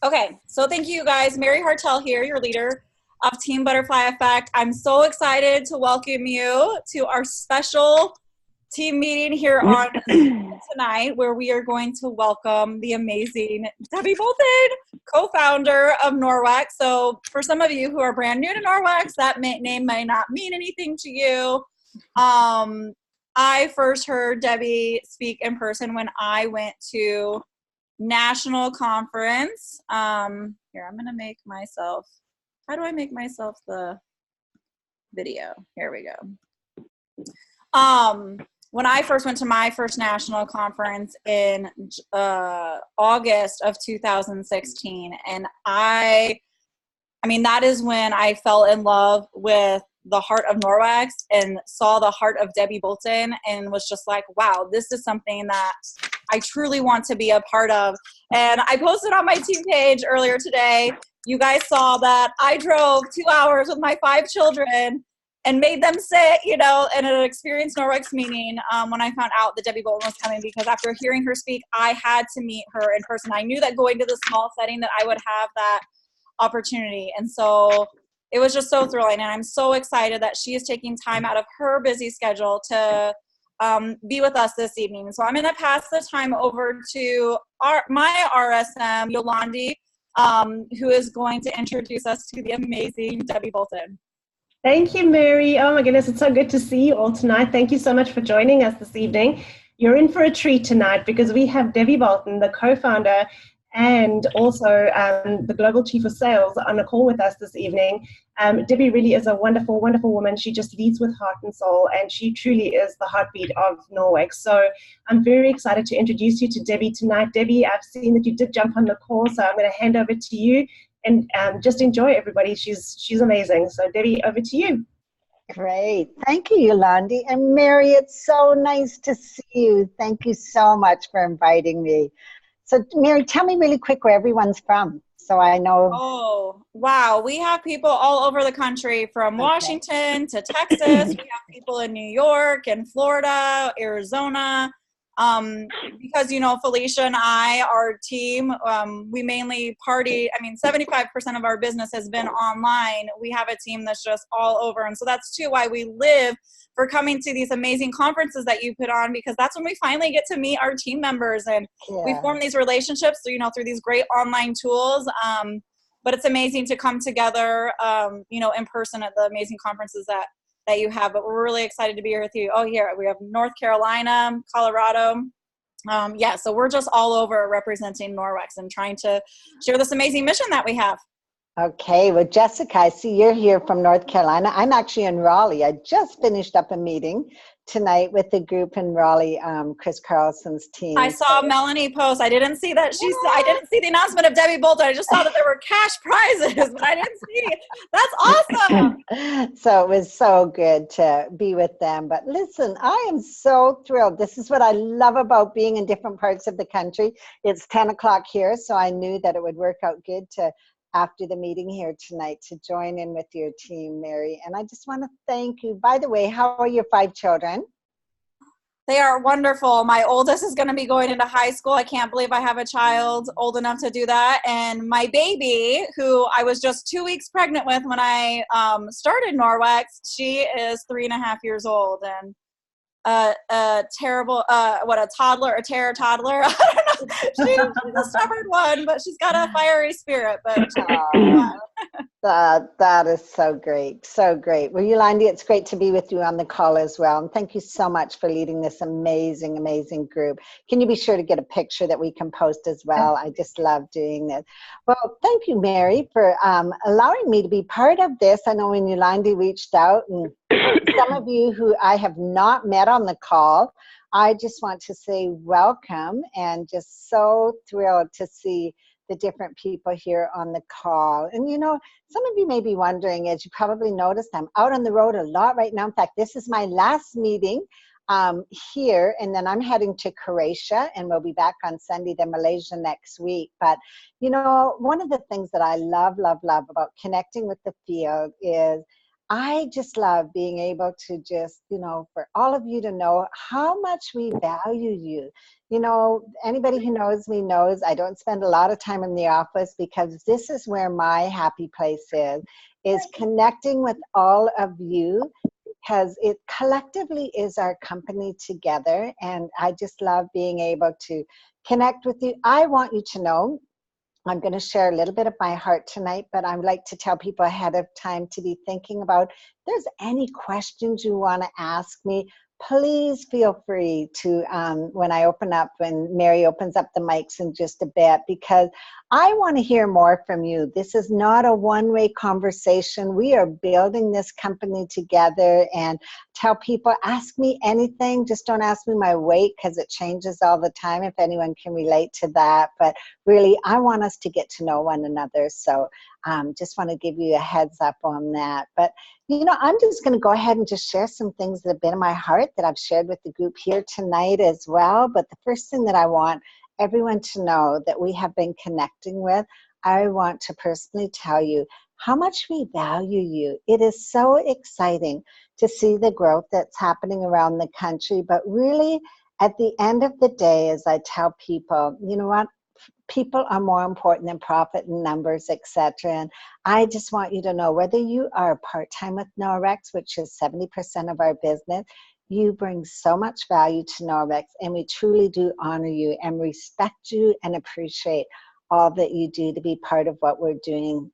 Okay, so thank you guys. Mary Hartel here, your leader of Team Butterfly Effect. I'm so excited to welcome you to our special team meeting here on tonight, where we are going to welcome the amazing Debbie Bolton, co-founder of Norwex. So for some of you who are brand new to Norwex, that name may not mean anything to you. I first heard Debbie speak in person when I went to national conference. Here, I'm gonna make myself, how do I make myself the video? Here we go. When I first went to my first national conference in August of 2016, and I mean, that is when I fell in love with the heart of Norwex and saw the heart of Debbie Bolton and was just like, wow, this is something that I truly want to be a part of. And I posted on my team page earlier today, you guys saw that I drove 2 hours with my 5 children and made them sit, you know, in an experienced Norwex meeting when I found out that Debbie Bolton was coming, because after hearing her speak, I had to meet her in person. I knew that going to the small setting that I would have that opportunity. And so it was just so thrilling. And I'm so excited that she is taking time out of her busy schedule to be with us this evening. So I'm going to pass the time over to my RSM, Yolandi, who is going to introduce us to the amazing Debbie Bolton. Thank you, Mary. Oh my goodness, it's so good to see you all tonight. Thank you so much for joining us this evening. You're in for a treat tonight because we have Debbie Bolton, the co-founder and also the Global Chief of Sales, on a call with us this evening. Debbie really is a wonderful, wonderful woman. She just leads with heart and soul, and she truly is the heartbeat of Norwex. So I'm very excited to introduce you to Debbie tonight. Debbie, I've seen that you did jump on the call, so I'm going to hand over to you and just enjoy, everybody. She's amazing. So Debbie, over to you. Great. Thank you, Yolandi. And Mary, it's so nice to see you. Thank you so much for inviting me. So Mary, tell me really quick where everyone's from, so I know. Oh, wow. We have people all over the country, from Washington to Texas. We have people in New York and Florida, Arizona. Because, you know, Felicia and I, our team, we mainly party. I mean, 75% of our business has been online. We have a team that's just all over. And so that's too why we live for coming to these amazing conferences that you put on, because that's when we finally get to meet our team members and we form these relationships, you know, through these great online tools. But it's amazing to come together, you know, in person at the amazing conferences that you have. But we're really excited to be here with you. Oh, here we have North Carolina, Colorado. Yeah, so we're just all over representing Norwex and trying to share this amazing mission that we have. Okay, well, Jessica, I see you're here from North Carolina. I'm actually in Raleigh. I just finished up a meeting tonight with the group in Raleigh, Chris Carlson's team. I saw Melanie post. I didn't see that. I didn't see the announcement of Debbie Bolton. I just saw that there were cash prizes, but I didn't see it. That's awesome. So it was so good to be with them. But listen, I am so thrilled. This is what I love about being in different parts of the country. It's 10 o'clock here, so I knew that it would work out good to, after the meeting here tonight, to join in with your team, Mary. And I just want to thank you. By the way, how are your 5 children? They are wonderful. My oldest is going to be going into high school. I can't believe I have a child old enough to do that. And my baby, who I was just 2 weeks pregnant with when I started Norwex, she is 3.5 years old. And a terrible, a toddler, a terror toddler. I don't know. She's a stubborn one, but she's got a fiery spirit. But that is so great, so great. Well, Yolandi, it's great to be with you on the call as well, and thank you so much for leading this amazing, amazing group. Can you be sure to get a picture that we can post as well? I just love doing this. Well, thank you, Mary, for allowing me to be part of this. I know when Yolandi reached out, and some of you who I have not met on the call, I just want to say welcome, and just so thrilled to see the different people here on the call. And you know, some of you may be wondering, as you probably noticed, I'm out on the road a lot right now. In fact, this is my last meeting here, and then I'm heading to Croatia, and we'll be back on Sunday to Malaysia next week. But you know, one of the things that I love about connecting with the field is I just love being able to just, for all of you to know how much we value you. Anybody who knows me knows I don't spend a lot of time in the office, because this is where my happy place is connecting with all of you, because it collectively is our company together. And I just love being able to connect with you. I want you to know, I'm going to share a little bit of my heart tonight, but I'd like to tell people ahead of time to be thinking about, if there's any questions you want to ask me, please feel free to, when Mary opens up the mics in just a bit, because I want to hear more from you. This is not a one-way conversation. We are building this company together, and tell people, ask me anything. Just don't ask me my weight, because it changes all the time, if anyone can relate to that. But really, I want us to get to know one another. So just want to give you a heads up on that. But I'm just going to go ahead and just share some things that have been in my heart that I've shared with the group here tonight as well. But the first thing that I want everyone to know that we have been connecting with, I want to personally tell you how much we value you. It is so exciting to see the growth that's happening around the country. But really, at the end of the day, as I tell people, you know what? People are more important than profit and numbers, etc. And I just want you to know, whether you are part-time with Norex, which is 70% of our business, you bring so much value to Norex, and we truly do honor you and respect you and appreciate all that you do to be part of what we're doing.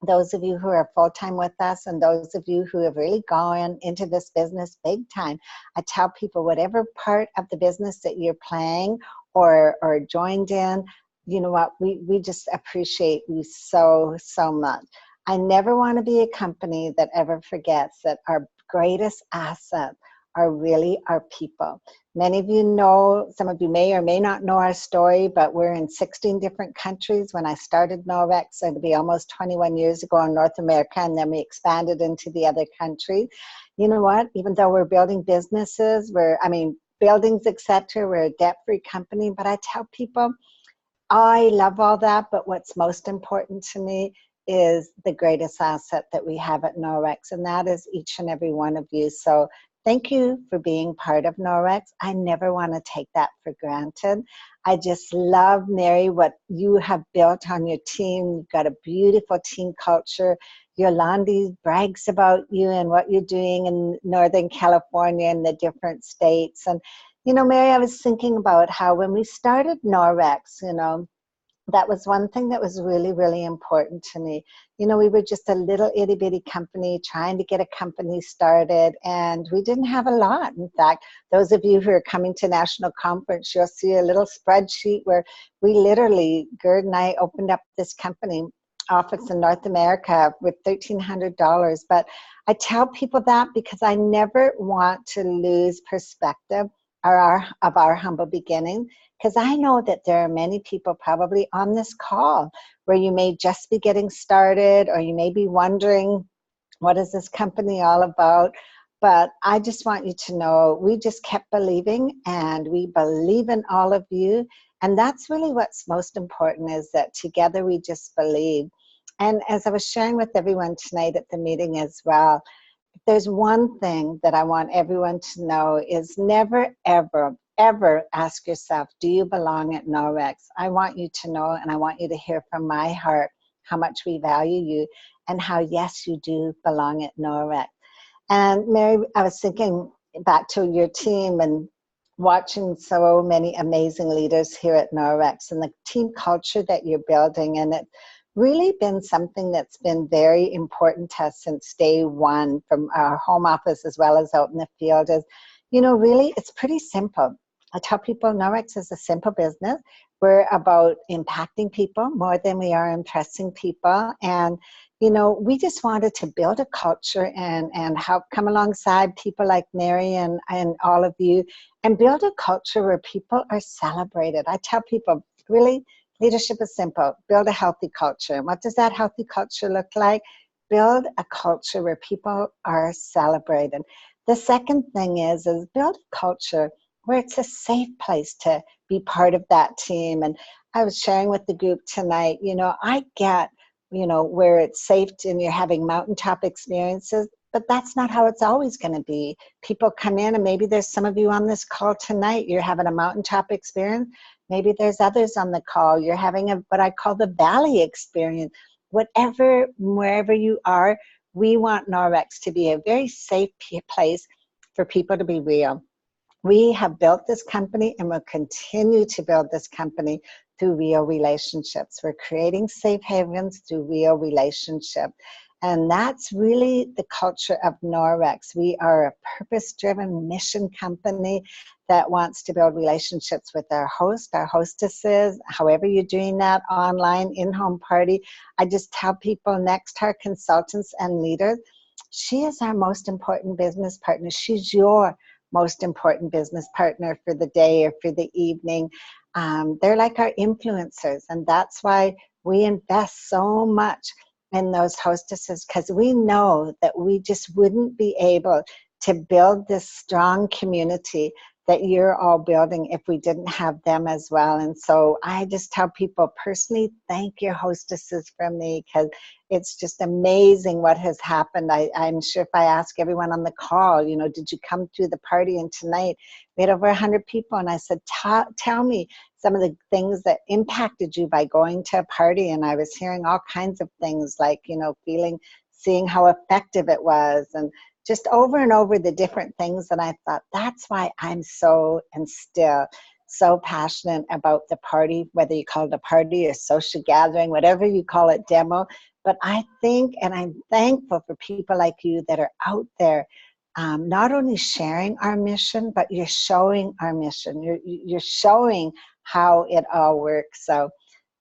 Those of you who are full-time with us, and those of you who have really gone into this business big time, I tell people, whatever part of the business that you're playing or joined in, you know what, we just appreciate you so, so much. I never want to be a company that ever forgets that our greatest asset are really our people. Many of you know, some of you may or may not know our story, but we're in 16 different countries. When I started Norex, it'll be almost 21 years ago in North America, and then we expanded into the other countries. You know what, even though we're building businesses, buildings, etc., we're a debt-free company, but I tell people, I love all that, but what's most important to me is the greatest asset that we have at Norex, and that is each and every one of you. So thank you for being part of Norex. I never want to take that for granted. I just love, Mary, what you have built on your team. You've got a beautiful team culture. Yolandi brags about you and what you're doing in Northern California and the different states. And Mary, I was thinking about how when we started Norex, that was one thing that was really, really important to me. We were just a little itty bitty company trying to get a company started, and we didn't have a lot. In fact, those of you who are coming to National Conference, you'll see a little spreadsheet where we literally, Gerd and I opened up this company office in North America with $1,300. But I tell people that because I never want to lose perspective of our humble beginning, because I know that there are many people probably on this call where you may just be getting started, or you may be wondering, what is this company all about? But I just want you to know, we just kept believing, and we believe in all of you. And that's really what's most important, is that together we just believe. And as I was sharing with everyone tonight at the meeting as well, there's one thing that I want everyone to know is never, ever, ever ask yourself, do you belong at Norex? I want you to know, and I want you to hear from my heart how much we value you, and how, yes, you do belong at Norex. And Mary, I was thinking back to your team and watching so many amazing leaders here at Norex, and the team culture that you're building, and it's really been something that's been very important to us since day one, from our home office as well as out in the field. Is, really, it's pretty simple. I tell people Norex is a simple business. We're about impacting people more than we are impressing people. And, we just wanted to build a culture and help come alongside people like Mary and all of you, and build a culture where people are celebrated. I tell people, really, leadership is simple. Build a healthy culture. And what does that healthy culture look like? Build a culture where people are celebrated. The second thing is build a culture where it's a safe place to be part of that team. And I was sharing with the group tonight, I get, where it's safe and you're having mountaintop experiences. but that's not how it's always going to be. People come in, and maybe there's some of you on this call tonight, you're having a mountaintop experience. Maybe there's others on the call, you're having what I call the valley experience. Whatever, wherever you are, we want Norwex to be a very safe place for people to be real. We have built this company and will continue to build this company through real relationships. We're creating safe havens through real relationship. And that's really the culture of Norwex. We are a purpose-driven mission company that wants to build relationships with our host, our hostesses, however you're doing that, online, in-home party. I just tell people next to our consultants and leaders, she is our most important business partner. She's your most important business partner for the day or for the evening. They're like our influencers, and that's why we invest so much in those hostesses, because we know that we just wouldn't be able to build this strong community that you're all building if we didn't have them as well. And so I just tell people personally, thank your hostesses from me, because it's just amazing what has happened. I'm sure if I ask everyone on the call, you know, did you come to the party? And tonight we had over 100 people, and I said, tell me some of the things that impacted you by going to a party. And I was hearing all kinds of things like, you know, seeing how effective it was, and just over and over the different things. And I thought, that's why I'm so and still so passionate about the party, whether you call it a party or social gathering, whatever you call it, demo. But I think, and I'm thankful for people like you that are out there, not only sharing our mission, but you're showing our mission. You're showing how it all works. So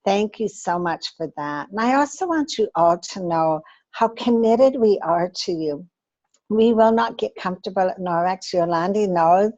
thank you so much for that. And I also want you all to know how committed we are to you. We will not get comfortable at Norwex. Yolandi knows.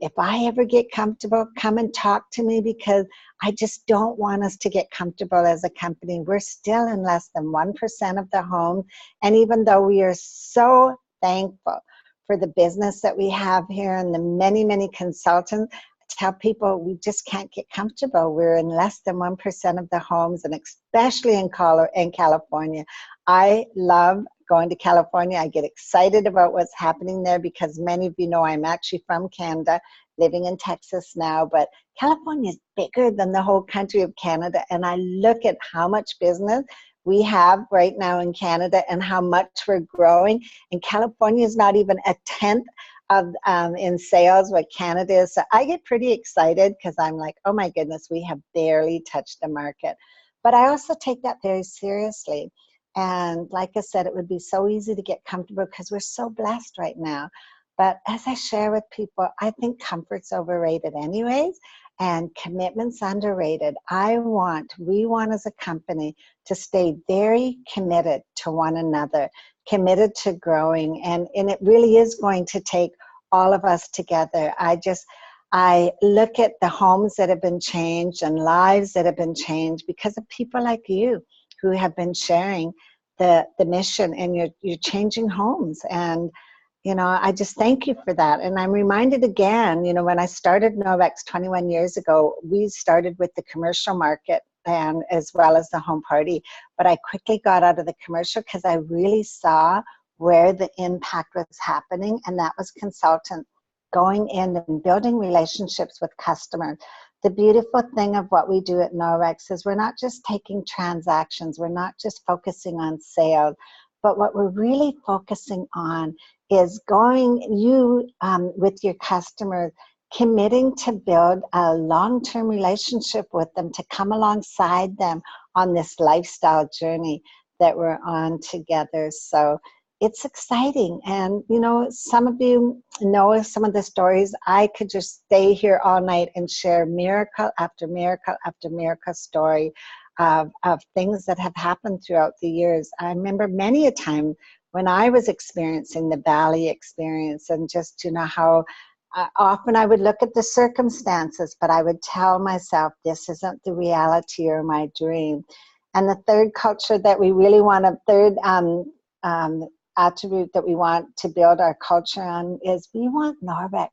If I ever get comfortable, come and talk to me, because I just don't want us to get comfortable as a company. We're still in less than 1% of the homes. And even though we are so thankful for the business that we have here and the many, many consultants, tell people we just can't get comfortable. We're in less than 1% of the homes, and especially in California. I love going to California. I get excited about what's happening there, because many of you know I'm actually from Canada, living in Texas now, but California is bigger than the whole country of Canada. And I look at how much business we have right now in Canada and how much we're growing. And California is not even a tenth of in sales what Canada is. So I get pretty excited, because I'm like, oh my goodness, we have barely touched the market. But I also take that very seriously. And like I said, it would be so easy to get comfortable because we're so blessed right now. But as I share with people, I think comfort's overrated anyways, and commitment's underrated. We want as a company to stay very committed to one another, committed to growing, and it really is going to take all of us together. I look at the homes that have been changed and lives that have been changed because of people like you who have been sharing the mission, and you're changing homes. And you know, I just thank you for that. And I'm reminded again, you know, when I started Norwex 21 years ago, we started with the commercial market and as well as the home party. But I quickly got out of the commercial because I really saw where the impact was happening, and that was consultant going in and building relationships with customers. The beautiful thing of what we do at Norwex is we're not just taking transactions, we're not just focusing on sales, but what we're really focusing on is with your customers, committing to build a long-term relationship with them, to come alongside them on this lifestyle journey that we're on together. So it's exciting. And you know, some of you know some of the stories. I could just stay here all night and share miracle after miracle after miracle story of things that have happened throughout the years. I remember many a time when I was experiencing the valley experience, and just, you know, how often I would look at the circumstances, but I would tell myself, this isn't the reality or my dream. And the third culture that we really want, attribute that we want to build our culture on, is we want Norwex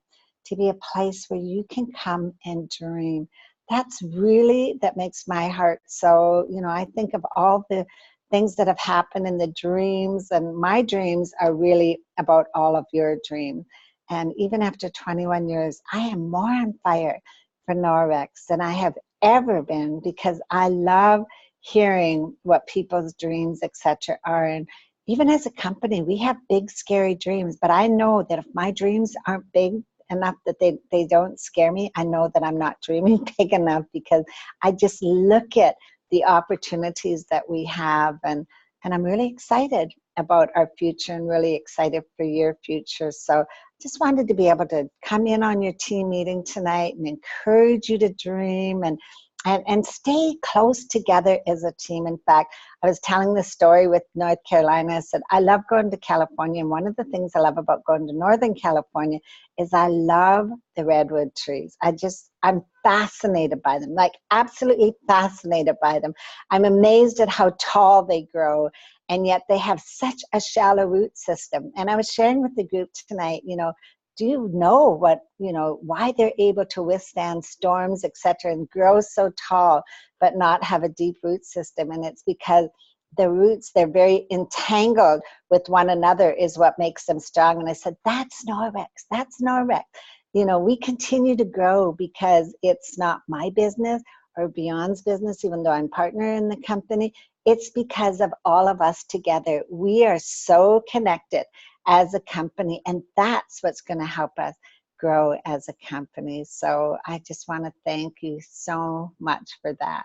to be a place where you can come and dream. That makes my heart so, you know, I think of all the things that have happened in the dreams. And my dreams are really about all of your dreams. And even after 21 years, I am more on fire for Norwex than I have ever been, because I love hearing what people's dreams, etc. are. And even as a company, we have big, scary dreams. But I know that if my dreams aren't big enough that they don't scare me, I know that I'm not dreaming big enough, because I just look at the opportunities that we have, and I'm really excited about our future and really excited for your future. So just wanted to be able to come in on your team meeting tonight and encourage you to dream and stay close together as a team. In fact, I was telling this story with North Carolina. I said, I love going to California. And one of the things I love about going to Northern California is I love the redwood trees. I'm fascinated by them, like absolutely fascinated by them. I'm amazed at how tall they grow. And yet they have such a shallow root system. And I was sharing with the group tonight, do you know why they're able to withstand storms, etc., and grow so tall, but not have a deep root system? And it's because the roots, they're very entangled with one another, is what makes them strong. And I said, that's Norwex. That's Norwex. We continue to grow because it's not my business or Beyond's business, even though I'm partner in the company. It's because of all of us together. We are so connected as a company, and that's what's going to help us grow as a company. So I just want to thank you so much for that.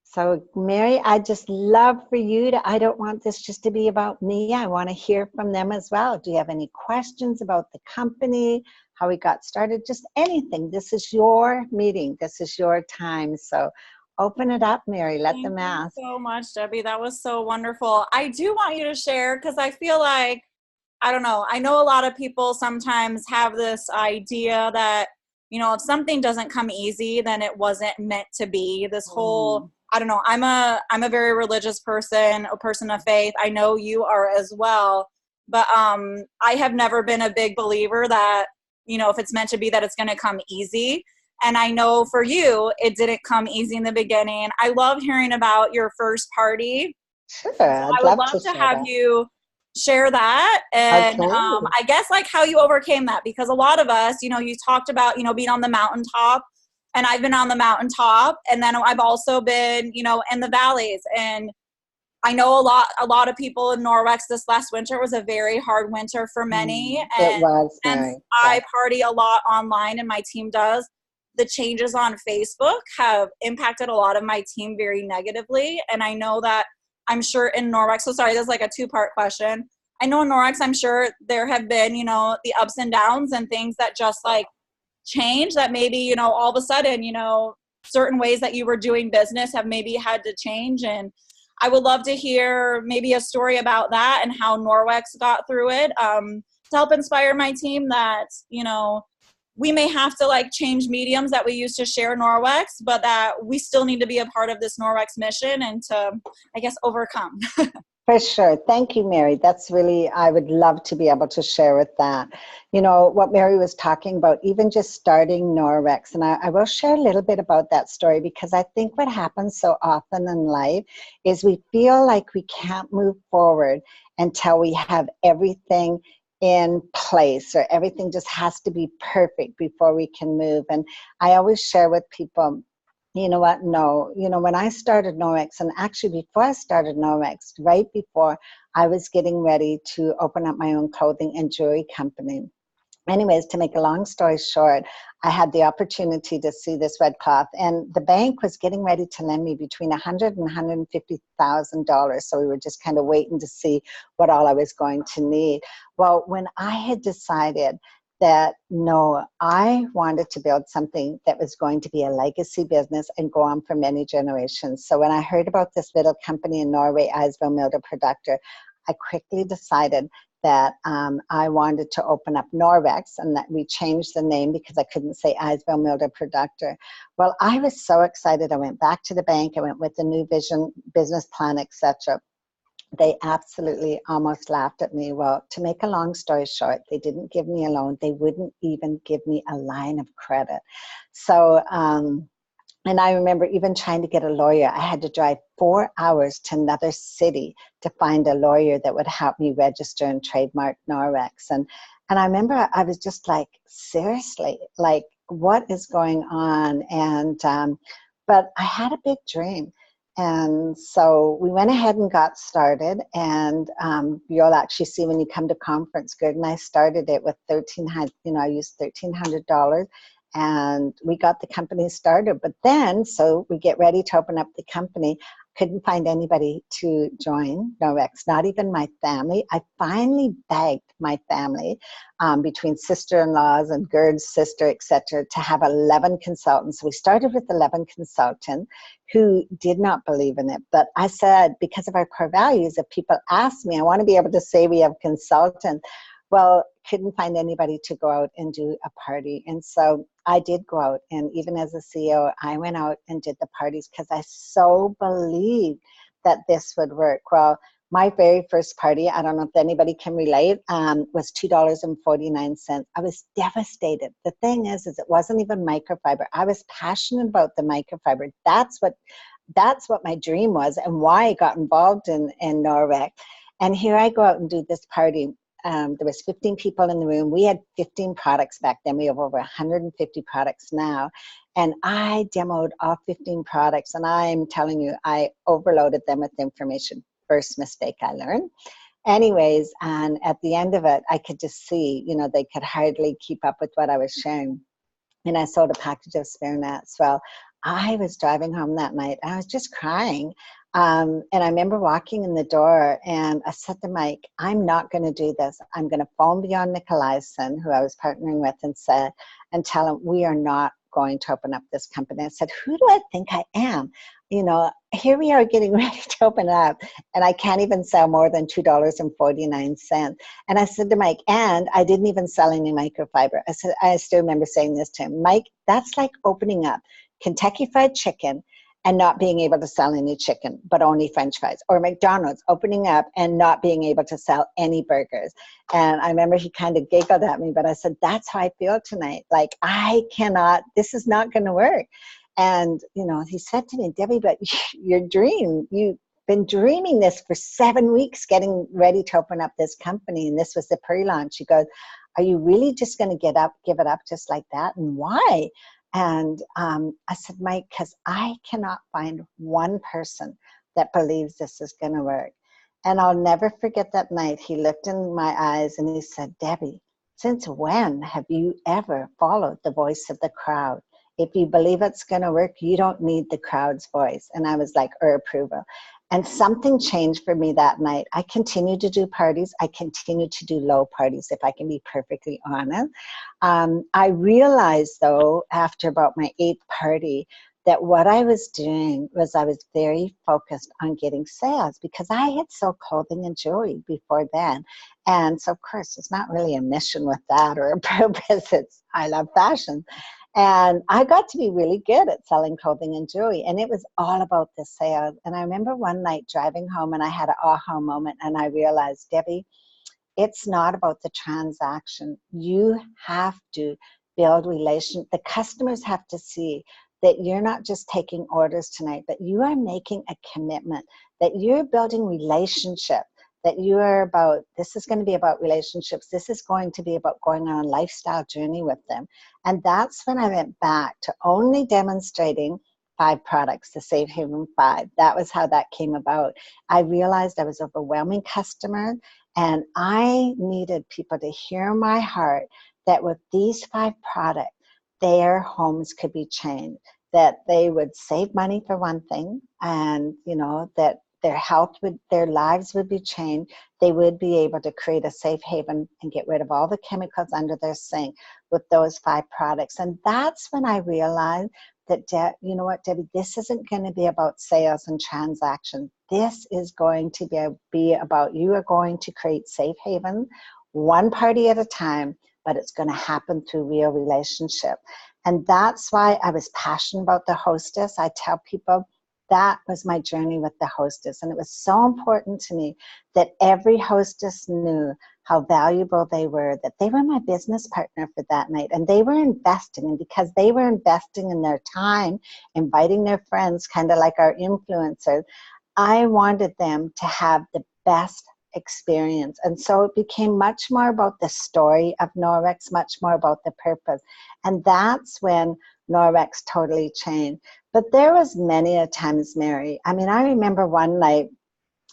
So Mary, I just love for you to, I don't want this just to be about me. I want to hear from them as well. Do you have any questions about the company, how we got started, just anything? This is your meeting. This is your time. So open it up, Mary. Let them ask. Thank you so much, Debbie. That was so wonderful. I do want you to share, because I feel like, I don't know, I know a lot of people sometimes have this idea that, if something doesn't come easy, then it wasn't meant to be. This whole, I don't know, I'm a very religious person, a person of faith. I know you are as well. But I have never been a big believer that, if it's meant to be, that it's going to come easy. And I know for you, it didn't come easy in the beginning. I love hearing about your first party. Sure, So I'd I would love love to have you share that, and Okay. I guess like how you overcame that, because a lot of us, you talked about, being on the mountaintop, and I've been on the mountaintop, and then I've also been, in the valleys. And I know a lot of people in Norwex this last winter was a very hard winter for many. It was, And Mary. I party a lot online, and my team does. The changes on Facebook have impacted a lot of my team very negatively. And I know that, I'm sure in Norwex, so sorry, this is like a two-part question. I know in Norwex, I'm sure there have been, the ups and downs and things that just like change, that maybe, all of a sudden, certain ways that you were doing business have maybe had to change. And I would love to hear maybe a story about that and how Norwex got through it, to help inspire my team that, we may have to like change mediums that we used to share Norwex, but that we still need to be a part of this Norwex mission and to, I guess, overcome. For sure. Thank you, Mary. That's really, I would love to be able to share with that. What Mary was talking about, even just starting Norwex, and I will share a little bit about that story, because I think what happens so often in life is we feel like we can't move forward until we have everything in place, or everything just has to be perfect before we can move. And I always share with people, you know what? No. When I started Norwex, and actually before I started Norwex, right before I was getting ready to open up my own clothing and jewelry company. Anyways, to make a long story short, I had the opportunity to see this red cloth, and the bank was getting ready to lend me between $100,000 and $150,000. So we were just kind of waiting to see what all I was going to need. Well, when I had decided that no, I wanted to build something that was going to be a legacy business and go on for many generations. So when I heard about this little company in Norway, Eisville Milder Productor, I quickly decided that I wanted to open up Norwex, and that we changed the name because I couldn't say Eisville Milder Productor. Well, I was so excited. I went back to the bank. I went with the new vision, business plan, etc. They absolutely almost laughed at me. Well, to make a long story short, they didn't give me a loan. They wouldn't even give me a line of credit. So And I remember even trying to get a lawyer. I had to drive 4 hours to another city to find a lawyer that would help me register and trademark Norwex. And I remember I was just like, seriously, like, what is going on? And but I had a big dream. And so we went ahead and got started. And you'll actually see when you come to conference, Gerd and I started it with $1,300, I used $1,300. And we got the company started. But then, so we get ready to open up the company. Couldn't find anybody to join Norwex, not even my family. I finally begged my family, between sister-in-laws and Gerd's sister, etc., to have 11 consultants. We started with 11 consultants who did not believe in it. But I said, because of our core values, if people ask me, I want to be able to say we have consultants. Well, couldn't find anybody to go out and do a party. And so I did go out, and even as a CEO, I went out and did the parties because I so believed that this would work. Well, my very first party, I don't know if anybody can relate, was $2.49. I was devastated. The thing is it wasn't even microfiber. I was passionate about the microfiber. That's what my dream was, and why I got involved in Norwex. And here I go out and do this party. There was 15 people in the room. We had 15 products back then. We have over 150 products now. And I demoed all 15 products. And I'm telling you, I overloaded them with information. First mistake I learned. Anyways, and at the end of it, I could just see, they could hardly keep up with what I was sharing. And I sold a package of spare nets. Well, I was driving home that night. I was just crying. And I remember walking in the door, and I said to Mike, I'm not going to do this. I'm going to phone Bjorn Nikolajsen, who I was partnering with, and tell him we are not going to open up this company. I said, who do I think I am? Here we are getting ready to open up, and I can't even sell more than $2.49. And I said to Mike, and I didn't even sell any microfiber. I still remember saying this to him, Mike, that's like opening up Kentucky Fried Chicken and not being able to sell any chicken, but only French fries, or McDonald's opening up and not being able to sell any burgers. And I remember he kind of giggled at me, but I said, that's how I feel tonight. Like, this is not going to work. And, he said to me, Debbie, but your dream, you've been dreaming this for 7 weeks, getting ready to open up this company. And this was the pre-launch. He goes, are you really just going to give it up just like that? And why? And I said, Mike, because I cannot find one person that believes this is going to work. And I'll never forget that night. He looked in my eyes and he said, Debbie, since when have you ever followed the voice of the crowd? If you believe it's going to work, you don't need the crowd's voice. And I was like, approval. And something changed for me that night. I continued to do parties. I continued to do low parties, if I can be perfectly honest. I realized, though, after about my 8th party, that what I was doing was I was very focused on getting sales, because I had sold clothing and jewelry before then. And so, of course, it's not really a mission with that or a purpose. I love fashion. And I got to be really good at selling clothing and jewelry, and it was all about the sales. And I remember one night driving home, and I had an aha moment, and I realized, Debbie, it's not about the transaction. You have to build relations. The customers have to see that you're not just taking orders tonight, but you are making a commitment, that you're building relationship, that this is going to be about relationships. This is going to be about going on a lifestyle journey with them. And that's when I went back to only demonstrating 5 products, the Safe Haven 5. That was how that came about. I realized I was overwhelming customers, and I needed people to hear my heart, that with these 5 products, their homes could be changed, that they would save money for one thing, and that their lives would be changed. They would be able to create a safe haven and get rid of all the chemicals under their sink with those 5 products. And that's when I realized that, you know what, Debbie, this isn't going to be about sales and transactions. This is going to be about, you are going to create safe haven, one party at a time, but it's going to happen through real relationship. And that's why I was passionate about the hostess. I tell people, that was my journey with the hostess. And it was so important to me that every hostess knew how valuable they were, that they were my business partner for that night. And they were investing, and because they were investing in their time, inviting their friends, kind of like our influencers, I wanted them to have the best experience. And so it became much more about the story of Norwex, much more about the purpose. And that's when Norwex totally changed. But there was many a times, Mary. I mean, I remember one night,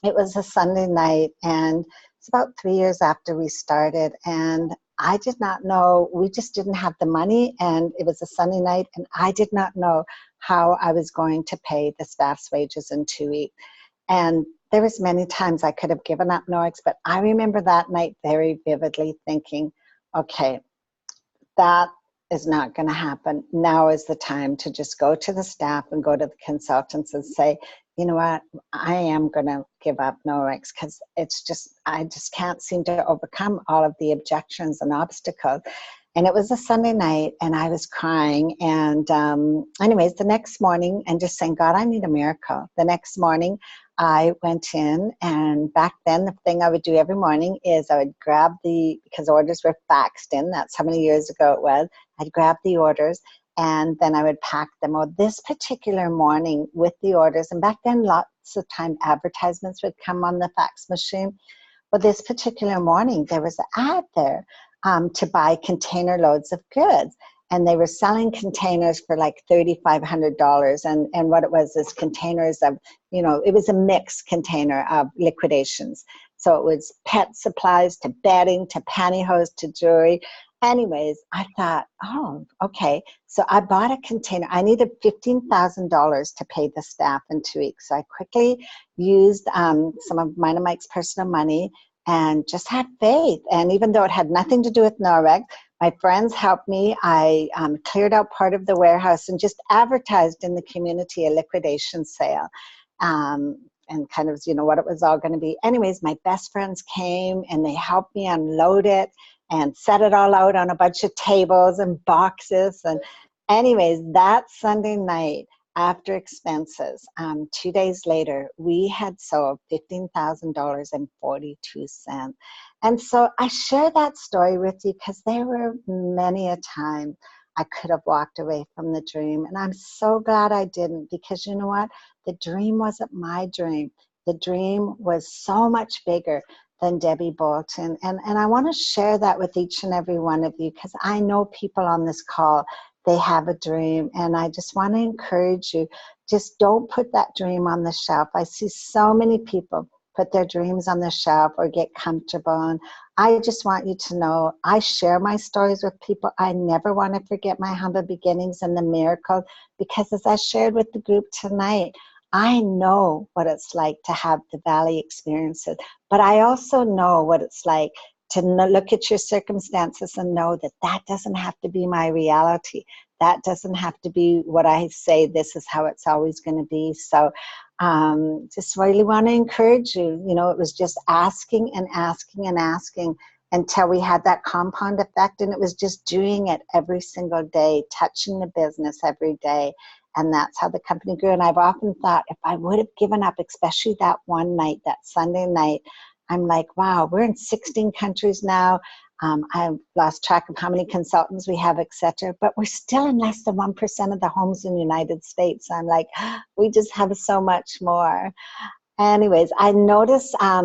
it was a Sunday night, and it's about 3 years after we started, and I did not know, we just didn't have the money, and it was a Sunday night, and I did not know how I was going to pay the staff's wages in 2 weeks. And there was many times I could have given up Norwex, but I remember that night very vividly thinking, okay, that is not going to happen. Now is the time to just go to the staff and go to the consultants and say, you know what, I am going to give up Norwex, because it's just, I just can't seem to overcome all of the objections and obstacles. And it was a Sunday night, and I was crying. And anyways, the next morning, and just saying, God, I need a miracle. The next morning, I went in, and back then, the thing I would do every morning is I would grab because orders were faxed in, that's how many years ago it was, I'd grab the orders, and then I would pack them. Well, this particular morning with the orders, and back then lots of time advertisements would come on the fax machine. Well, this particular morning, there was an ad there to buy container loads of goods. And they were selling containers for like $3,500. And what it was is containers of, you know, it was a mixed container of liquidations. So it was pet supplies to bedding to pantyhose to jewelry. Anyways, I thought, oh, okay. So I bought a container. I needed $15,000 to pay the staff in 2 weeks. So I quickly used some of mine and Mike's personal money and just had faith. And even though it had nothing to do with Norwex, my friends helped me. I cleared out part of the warehouse and just advertised in the community a liquidation sale. And kind of, you know, what it was all going to be. Anyways, my best friends came and they helped me unload it and set it all out on a bunch of tables and boxes. And anyways, that Sunday night, after expenses, 2 days later, we had sold $15,042. And so I share that story with you because there were many a time I could have walked away from the dream. And I'm so glad I didn't, because you know what? The dream wasn't my dream. The dream was so much bigger than Debbie Bolton. And I want to share that with each and every one of you, because I know people on this call, they have a dream. And I just want to encourage you, just don't put that dream on the shelf. I see so many people put their dreams on the shelf or get comfortable. And I just want you to know, I share my stories with people. I never want to forget my humble beginnings and the miracle, because as I shared with the group tonight, I know what it's like to have the valley experiences, but I also know what it's like to look at your circumstances and know that that doesn't have to be my reality. That doesn't have to be what I say, this is how it's always going to be. So just really want to encourage you. You know, it was just asking and asking and asking until we had that compound effect, and it was just doing it every single day, touching the business every day. And that's how the company grew. And I've often thought, if I would have given up, especially that one night, that Sunday night, I'm like, wow, we're in 16 countries now. I've lost track of how many consultants we have, etc. But we're still in less than 1% of the homes in the United States. I'm like, we just have so much more. Anyways, I noticed, I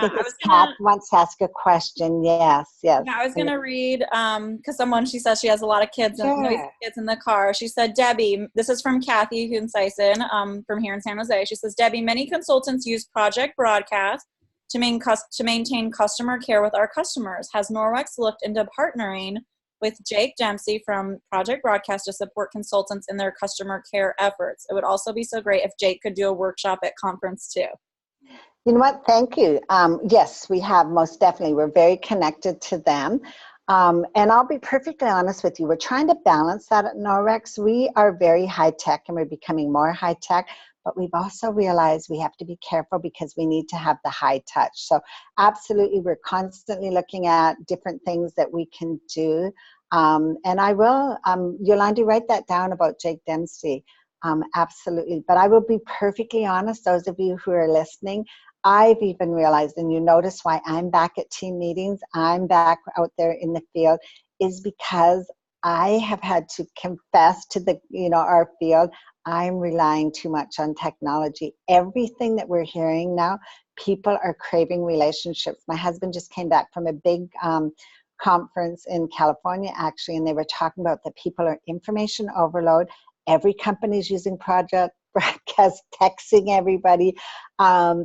think it's Kat wants to ask a question. Yes. Yeah, I was going to read, because she says she has a lot of kids, and noisy kids in the car. She said, Debbie, this is from Kathy Hunseisen, from here in San Jose. She says, Debbie, many consultants use Project Broadcast to maintain customer care with our customers. Has Norwex looked into partnering with Jake Dempsey from Project Broadcast to support consultants in their customer care efforts? It would also be so great if Jake could do a workshop at conference too. You know what? Thank you. Yes, we have, most definitely. We're very connected to them. And I'll be perfectly honest with you. We're trying to balance that at Norwex. We are very high tech, and we're becoming more high tech. But we've also realized we have to be careful because we need to have the high touch. So absolutely, we're constantly looking at different things that we can do. And I will, Yolandi, write that down about Jake Dempsey. Absolutely. But I will be perfectly honest, those of you who are listening, I've even realized, and you notice why I'm back at team meetings, I'm back out there in the field, is because I have had to confess to the, our field, I'm relying too much on technology. Everything that we're hearing now, people are craving relationships. My husband just came back from a big conference in California, actually, and they were talking about that people are information overload. Every company is using Project Broadcast, texting everybody.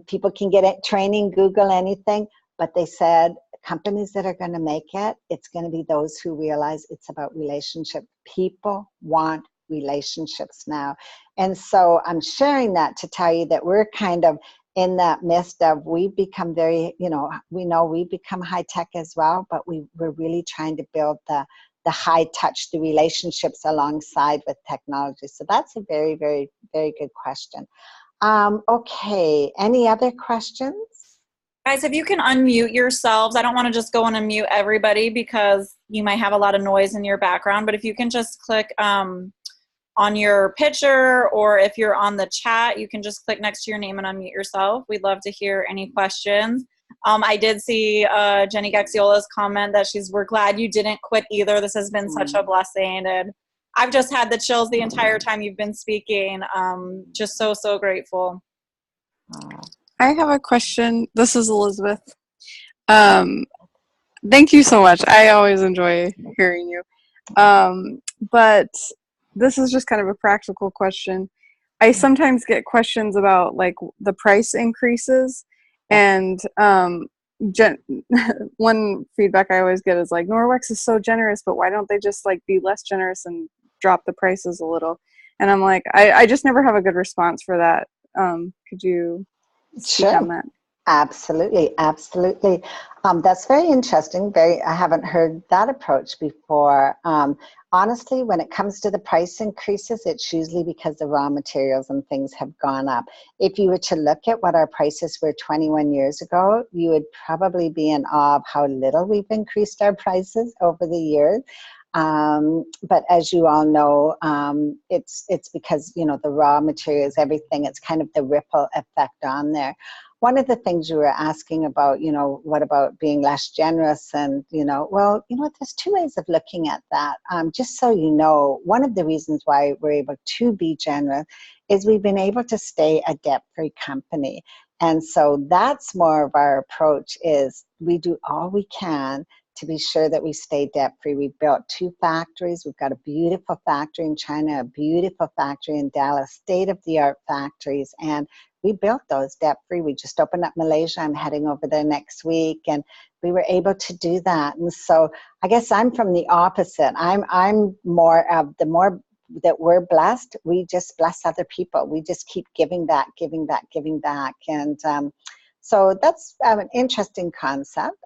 People can get it, training, Google anything, but they said companies that are going to make it, it's going to be those who realize it's about relationship. People want relationships now. And so I'm sharing that to tell you that we're kind of in that midst of, we've become very, we know we've become high tech as well, but we're really trying to build the high touch, the relationships alongside with technology. So that's a very, very, very good question. Okay, any other questions? Guys, if you can unmute yourselves, I don't want to just go and unmute everybody because you might have a lot of noise in your background, but if you can just click on your picture, or if you're on the chat, you can just click next to your name and unmute yourself. We'd love to hear any questions. I did see Jenny Gaxiola's comment that we're glad you didn't quit either. This has been such a blessing, and I've just had the chills the entire time you've been speaking. Just so, so grateful. I have a question. This is Elizabeth. Thank you so much. I always enjoy hearing you. But this is just kind of a practical question. I sometimes get questions about like the price increases, and one feedback I always get is like, Norwex is so generous, but why don't they just like be less generous and drop the prices a little? And I'm like, I just never have a good response for that. Could you speak on that? Absolutely, absolutely. That's very interesting. I haven't heard that approach before. Honestly, when it comes to the price increases, it's usually because the raw materials and things have gone up. If you were to look at what our prices were 21 years ago, you would probably be in awe of how little we've increased our prices over the years. But as you all know, it's because, the raw materials, everything, it's kind of the ripple effect on there. One of the things you were asking about, what about being less generous? And, there's two ways of looking at that. Just so you know, one of the reasons why we're able to be generous is we've been able to stay a debt-free company. And so that's more of our approach, is we do all we can to be sure that we stay debt-free. We've built 2 factories. We've got a beautiful factory in China, a beautiful factory in Dallas, state-of-the-art factories, and we built those debt-free. We just opened up Malaysia. I'm heading over there next week, and we were able to do that. And so I guess I'm from the opposite. I'm more of the more that we're blessed, we just bless other people. We just keep giving back, giving back, giving back. And so that's an interesting concept.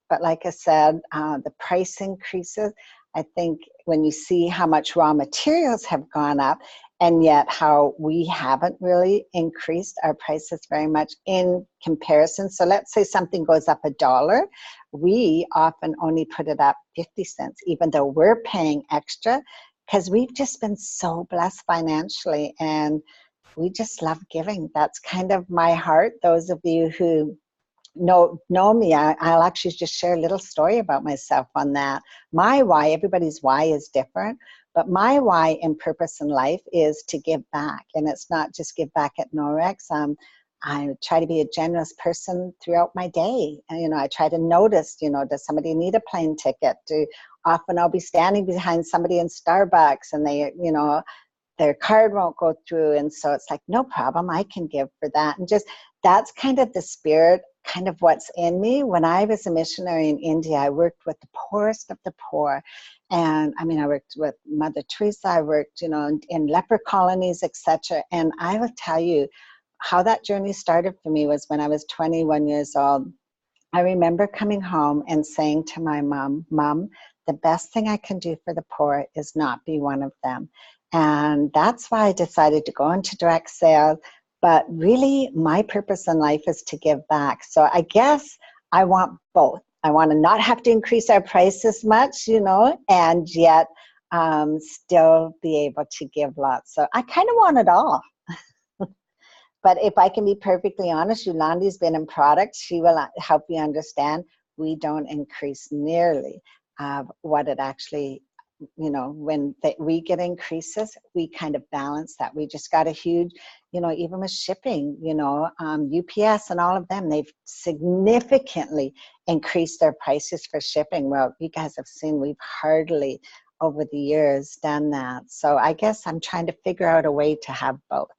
But like I said, the price increases, I think when you see how much raw materials have gone up, and yet how we haven't really increased our prices very much in comparison. So let's say something goes up $1, we often only put it up 50 cents, even though we're paying extra, because we've just been so blessed financially, and we just love giving. That's kind of my heart. Those of you who know me, I'll actually just share a little story about myself on that. My why, everybody's why is different, but my why and purpose in life is to give back. And it's not just give back at Norwex. I try to be a generous person throughout my day. And, I try to notice, does somebody need a plane ticket? Often I'll be standing behind somebody in Starbucks, and they, their card won't go through. And so it's like, no problem, I can give for that. And just, that's kind of the spirit, kind of what's in me. When I was a missionary in India, I worked with the poorest of the poor. And I worked with Mother Teresa, I worked, in leper colonies, etc. And I will tell you how that journey started for me was when I was 21 years old. I remember coming home and saying to my mom, the best thing I can do for the poor is not be one of them. And that's why I decided to go into direct sales. But really, my purpose in life is to give back. So I guess I want both. I want to not have to increase our prices much, and yet still be able to give lots. So I kind of want it all. But if I can be perfectly honest, Yolanda's been in products. She will help you understand. We don't increase nearly what it actually, when we get increases, we kind of balance that. We just got a huge, even with shipping, UPS and all of them, they've significantly increased their prices for shipping. Well, you guys have seen we've hardly over the years done that. So I guess I'm trying to figure out a way to have both.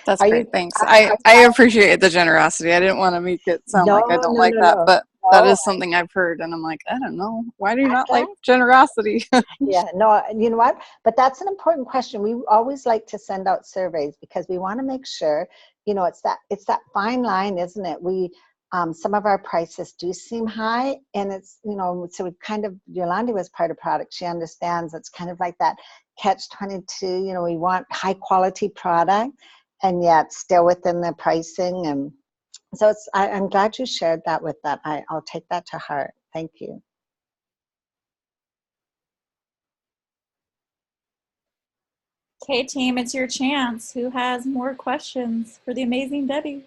That's great. Thanks. I appreciate the generosity. I didn't want to make it sound like I don't like that, but that is something I've heard, and I'm like, I don't know. Why do you not like generosity? Yeah, no, you know what? But that's an important question. We always like to send out surveys because we want to make sure, it's that fine line, isn't it? We some of our prices do seem high, and it's, so we kind of, Yolanda was part of product. She understands it's kind of like that catch-22. We want high quality product, and yet still within the pricing. And so I'm glad you shared that with that. I'll take that to heart. Thank you. Okay, team, it's your chance. Who has more questions for the amazing Debbie?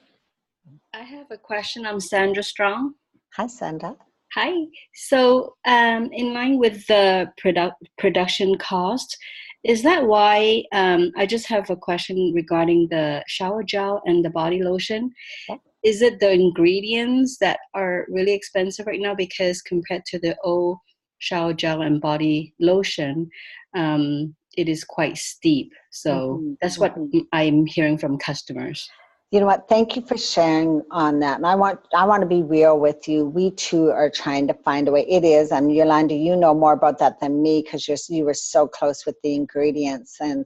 I have a question. I'm Sandra Strong. Hi, Sandra. Hi. So in line with the production cost, is that why, I just have a question regarding the shower gel and the body lotion. Yeah. Is it the ingredients that are really expensive right now? Because compared to the old shower gel and body lotion, it is quite steep. So that's what I'm hearing from customers. You know what? Thank you for sharing on that. And I want to be real with you. We too are trying to find a way. It is, and Yolanda, you know more about that than me because you were so close with the ingredients and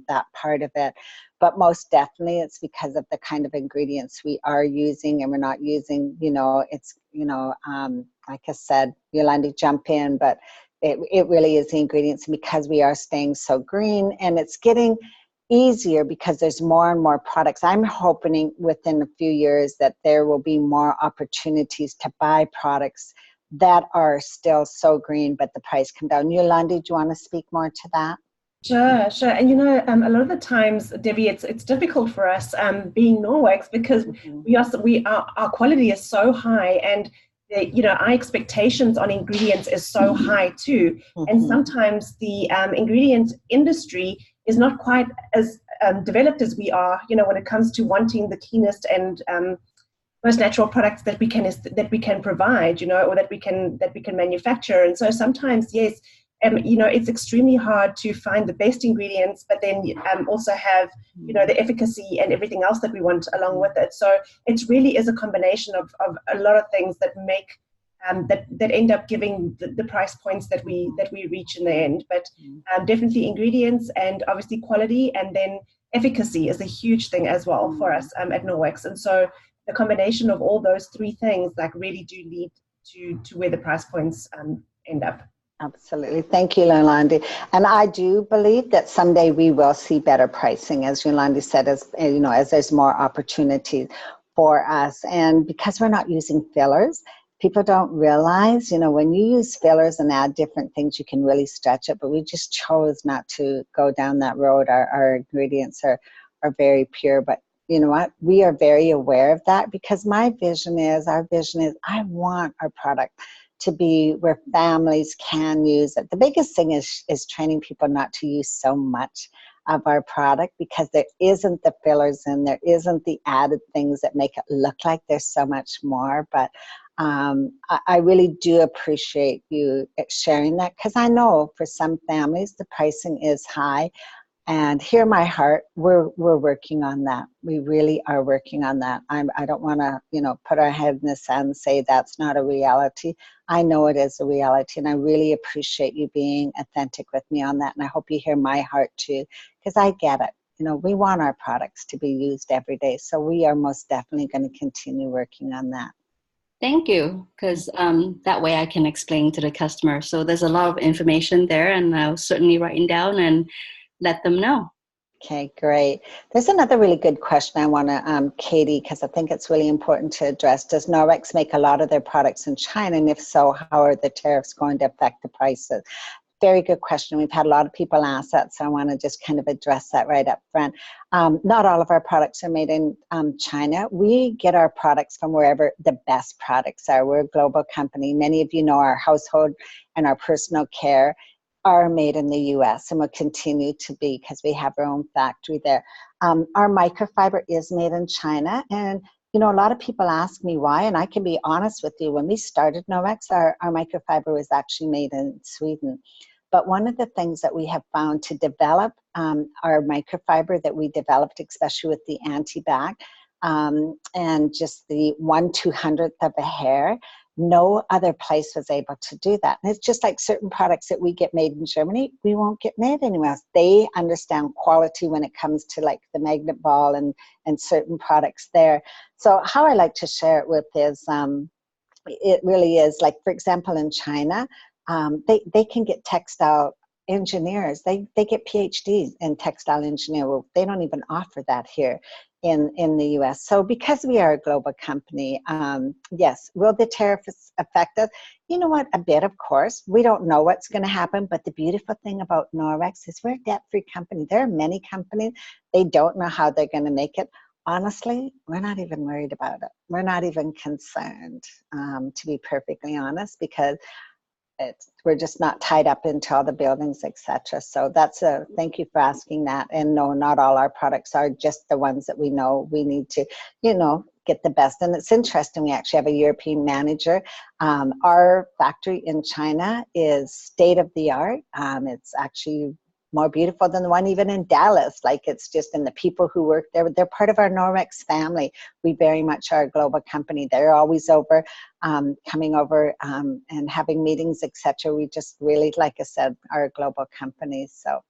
that part of it. But most definitely, it's because of the kind of ingredients we are using, and we're not using. It's like I said, Yolanda, jump in, but it really is the ingredients, and because we are staying so green, and it's getting easier because there's more and more products. I'm hoping within a few years that there will be more opportunities to buy products that are still so green, but the price come down. Yolanda, do you want to speak more to that? Sure. And a lot of the times, Debbie, it's difficult for us being Norwex because our quality is so high, and our expectations on ingredients is so high too. And sometimes the ingredient industry is not quite as developed as we are, when it comes to wanting the cleanest and most natural products that we can provide, or that we can manufacture. And so sometimes, yes, it's extremely hard to find the best ingredients, but then also have the efficacy and everything else that we want along with it. So it really is a combination of a lot of things that make that end up giving the price points that we reach in the end. But definitely ingredients and obviously quality, and then efficacy is a huge thing as well for us at Norwex. And so the combination of all those three things really do lead to where the price points end up. Absolutely. Thank you, Yolanda. And I do believe that someday we will see better pricing, as Yolanda said, as there's more opportunities for us. And because we're not using fillers, people don't realize, when you use fillers and add different things, you can really stretch it. But we just chose not to go down that road. Our ingredients are very pure. But you know what? We are very aware of that because our vision is, I want our product to be where families can use it. The biggest thing is training people not to use so much of our product because there isn't the fillers and there isn't the added things that make it look like there's so much more. But I really do appreciate you sharing that because I know for some families the pricing is high. And hear my heart, we're working on that. We really are working on that. I don't want to, put our head in the sand and say that's not a reality. I know it is a reality, and I really appreciate you being authentic with me on that. And I hope you hear my heart too, because I get it. We want our products to be used every day. So we are most definitely going to continue working on that. Thank you, because that way I can explain to the customer. So there's a lot of information there, and I'll certainly write it down and let them know. Okay, great. There's another really good question I want to, Katie, because I think it's really important to address. Does Norwex make a lot of their products in China? And if so, how are the tariffs going to affect the prices? very good question. We've had a lot of people ask that, so I want to just kind of address that right up front. Not all of our products are made in China. We get our products from wherever the best products are. We're a global company. Many of you know our household and our personal care are made in the US and will continue to be because we have our own factory there. Our microfiber is made in China, and you know, a lot of people ask me why, and I can be honest with you. When we started Norex, our microfiber was actually made in Sweden. But one of the things that we have found to develop our microfiber that we developed, especially with the anti-bac and just the 1/200th of a hair, no other place was able to do that. And it's just like certain products that we get made in Germany, we won't get made anywhere else. They understand quality when it comes to like the magnet ball and certain products there. So how I like to share it with is, it really is like, for example, in China, they can get textile engineers. They get PhDs in textile engineering. Well, they don't even offer that here in the US. So because we are a global company, yes, will the tariffs affect us? You know what, a bit, of course. We don't know what's going to happen, but the beautiful thing about Norex is we're a debt-free company. There are many companies, they don't know how they're going to make it. Honestly, we're not even worried about it. We're not even concerned, to be perfectly honest, because we're just not tied up into all the buildings, etc. So that's thank you for asking that. And no, not all our products are, just the ones that we know we need to, you know, get the best. And it's interesting, we actually have a European manager. Our factory in China is state of the art. It's actually more beautiful than the one even in Dallas. Like, it's just, and the people who work there, they're part of our Norex family. We very much are a global company. They're always over, coming over and having meetings, etc. We just really, like I said, are a global company. So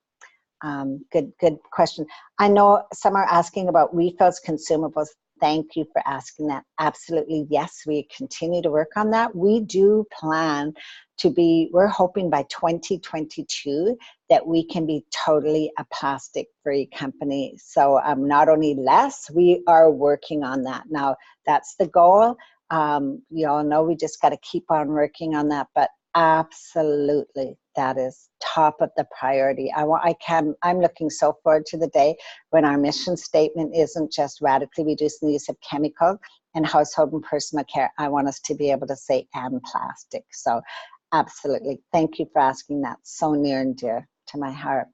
good question. I know some are asking about refills, consumables. Thank you for asking that. Absolutely, yes, we continue to work on that. We do plan to be, we're hoping by 2022 that we can be totally a plastic-free company. So not only less, we are working on that. Now, that's the goal. You all know we just got to keep on working on that, but absolutely, that is top of the priority. I'm looking so forward to the day when our mission statement isn't just radically reducing the use of chemicals in household and personal care. I want us to be able to say and plastic. So absolutely, thank you for asking that. So near and dear to my heart.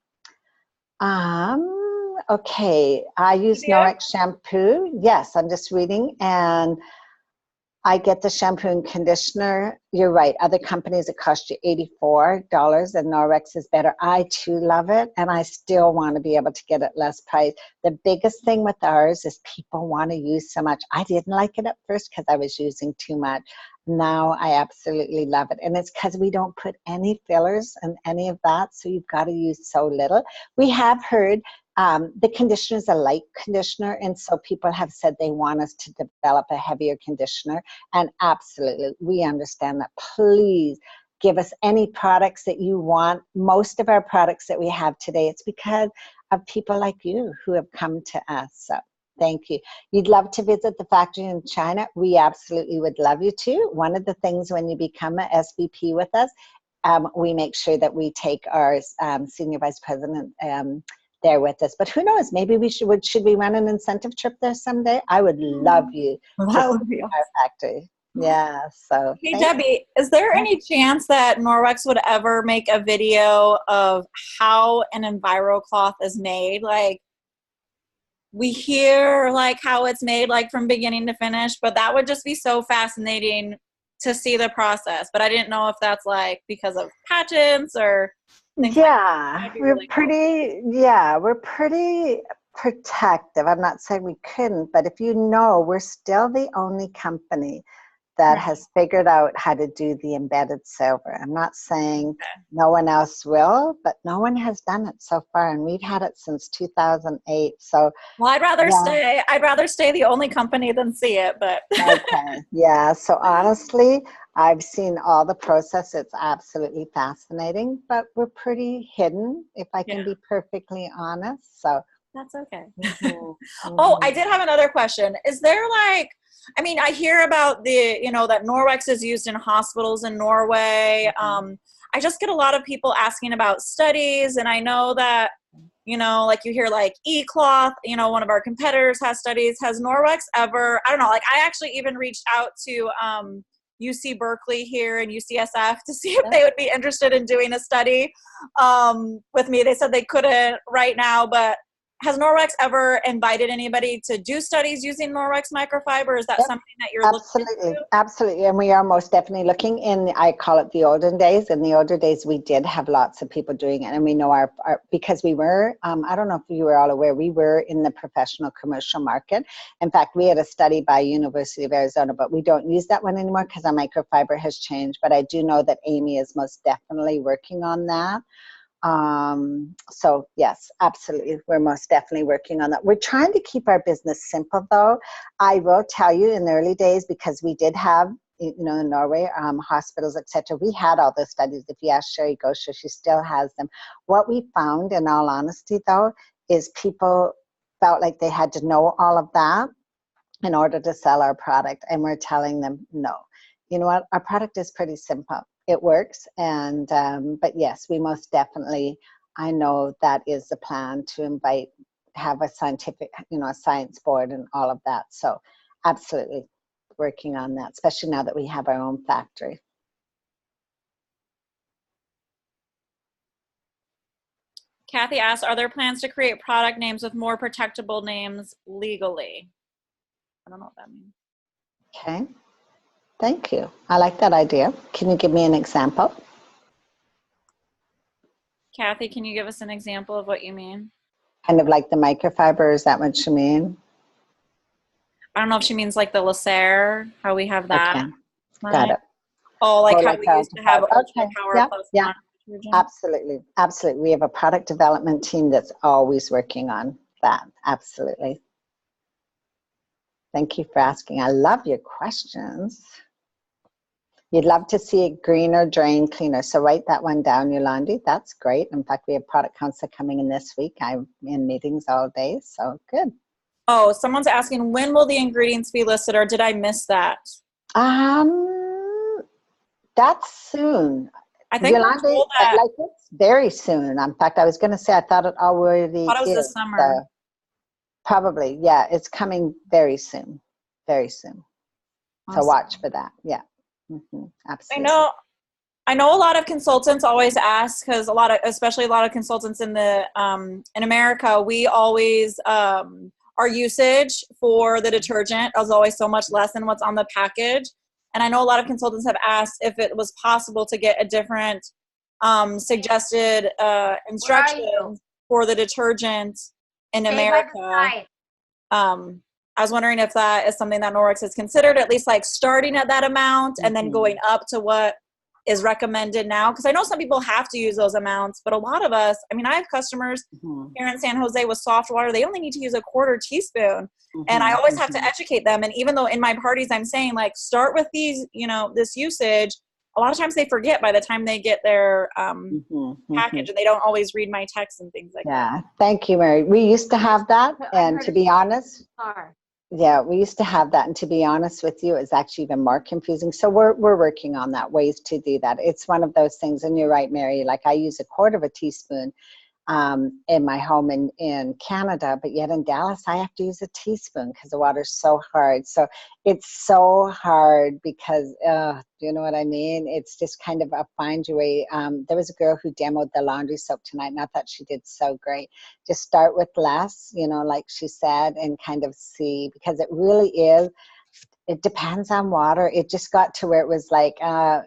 Okay, I use Norex shampoo. Yes, I'm just reading, and I get the shampoo and conditioner. You're right. Other companies, it cost you $84, and Norex is better. I too love it, and I still want to be able to get it less price. The biggest thing with ours is people want to use so much. I didn't like it at first because I was using too much. Now I absolutely love it, and it's because we don't put any fillers and any of that, so you've got to use so little. We have heard the conditioner is a light conditioner, and so people have said they want us to develop a heavier conditioner, and absolutely, we understand that. Please give us any products that you want. Most of our products that we have today, it's because of people like you who have come to us. So thank you. You'd love to visit the factory in China? We absolutely would love you to. One of the things when you become a SVP with us, we make sure that we take our senior vice president there with us. But who knows, maybe we should we run an incentive trip there someday? I would love you to see our factory. Yeah, so. Hey, Debbie, is there any chance that Norex would ever make a video of how an EnviroCloth is made? Like, we hear like how it's made, like from beginning to finish, but that would just be so fascinating to see the process. But I didn't know if that's like because of patents or things. Yeah, like we're pretty protective. I'm not saying we couldn't, but if you know, we're still the only company that has figured out how to do the embedded silver. I'm not saying no one else will, but no one has done it so far, and we've had it since 2008. So, well, I'd rather stay the only company than see it, but okay, yeah. So honestly, I've seen all the process. It's absolutely fascinating, but we're pretty hidden, if I can be perfectly honest. So That's okay. Mm-hmm. Oh, I did have another question. Is there like, I mean, I hear about the, you know, that Norwex is used in hospitals in Norway. I just get a lot of people asking about studies, and I know that, you know, like you hear like E-Cloth, you know, one of our competitors has studies. Has Norwex ever, I don't know, like I actually even reached out to UC Berkeley here and UCSF to see if they would be interested in doing a study with me. They said they couldn't right now, but has Norwex ever invited anybody to do studies using Norwex microfiber? Is that something that you're looking into? Absolutely. And we are most definitely looking in, I call it the olden days. In the older days, we did have lots of people doing it. And we know our because we were, I don't know if you were all aware, we were in the professional commercial market. In fact, we had a study by University of Arizona, but we don't use that one anymore because our microfiber has changed. But I do know that Amy is most definitely working on that. So yes, absolutely. We're most definitely working on that. We're trying to keep our business simple though. I will tell you in the early days, because we did have, you know, in Norway, hospitals, etc. We had all those studies. If you ask Sherry Gosher, she still has them. What we found, in all honesty though, is people felt like they had to know all of that in order to sell our product. And we're telling them, no, you know what? Our product is pretty simple. It works. And, but yes, we most definitely, I know that is the plan to have a scientific, you know, a science board and all of that. So absolutely working on that, especially now that we have our own factory. Kathy asks, are there plans to create product names with more protectable names legally? I don't know what that means. Okay. Thank you. I like that idea. Can you give me an example? Kathy, can you give us an example of what you mean? Kind of like the microfiber, is that what you mean? I don't know if she means like the Lacer, how we have that. Okay. Right? Got it. Oh, like how like we used to have Ultra Power yeah, Plus yeah. One detergent. Absolutely. Absolutely. We have a product development team that's always working on that. Absolutely. Thank you for asking. I love your questions. You'd love to see a greener drain cleaner. So write that one down, Yolandi. That's great. In fact, we have product council coming in this week. I'm in meetings all day, so good. Oh, someone's asking, when will the ingredients be listed, or did I miss that? That's soon. I think we're told that. Like it's very soon. In fact, I was going to say I thought it already I thought it was is. this summer. So probably, yeah. It's coming very soon. Very soon. Awesome. So watch for that. Yeah. Absolutely. I know a lot of consultants always ask, because especially a lot of consultants in America, we always our usage for the detergent is always so much less than what's on the package. And I know a lot of consultants have asked if it was possible to get a different suggested instructions for the detergent in America. I was wondering if that is something that Norwex has considered, at least like starting at that amount and then going up to what is recommended now. Because I know some people have to use those amounts, but a lot of us, I mean, I have customers here in San Jose with soft water. They only need to use a quarter teaspoon. And I always have to educate them. And even though in my parties I'm saying, like, start with these, you know, this usage, a lot of times they forget by the time they get their package, and they don't always read my text and things like that. Yeah, thank you, Mary. We used to have that, and to be honest, yeah, we used to have that, and to be honest with you, it's actually even more confusing. So we're working on that, ways to do that. It's one of those things, and you're right, Mary, like I use a quarter of a teaspoon in my home in Canada, but yet in Dallas I have to use a teaspoon because the water's so hard. So it's so hard because do you know what I mean? It's just kind of a find your way. There was a girl who demoed the laundry soap tonight, and I thought she did so great. Just start with less, you know, like she said, and kind of see, because it really is, it depends on water. It just got to where it was like,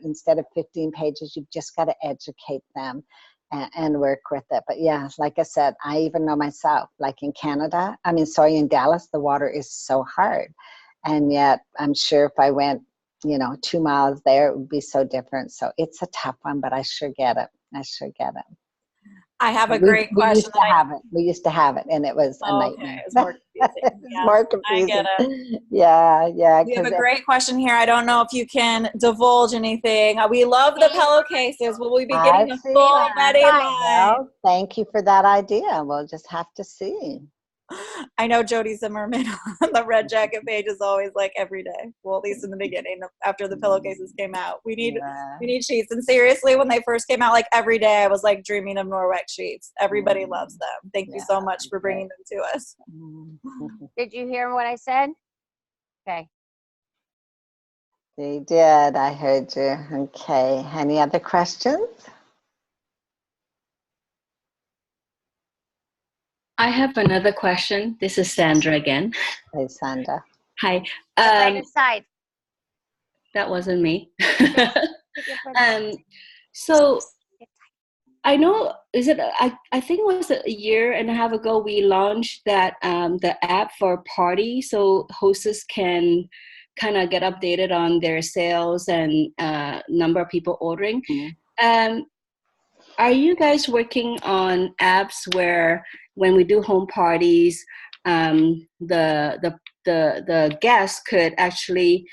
instead of 15 pages, you've just got to educate them and work with it. But yeah, like I said, I even know myself, like in Canada, in Dallas, the water is so hard. And yet I'm sure if I went, 2 miles there, it would be so different. So it's a tough one, but I sure get it. I have a great question. We used to have it, and it was a nightmare. It's more confusing. It's Yeah, more I confusing. get it. Yeah, yeah. We have a 'cause great question here. I don't know if you can divulge anything. We love the pillowcases. Will we be getting I a see full that. wedding line? Well, thank you for that idea. We'll just have to see. I know Jody Zimmerman on the Red Jacket page is always like every day. Well, at least in the beginning, after the pillowcases came out, we need sheets. And seriously, when they first came out, like every day, I was like dreaming of Norwex sheets. Everybody loves them. Thank you so much for bringing them to us. Did you hear what I said? Okay. You did. I heard you. Okay. Any other questions? I have another question. This is Sandra again. Hey, Sandra. Hi. Right aside. That wasn't me. So I know, I think it was a year and a half ago, we launched that the app for party, so hostess can kind of get updated on their sales and number of people ordering. Are you guys working on apps where when we do home parties, the guests could actually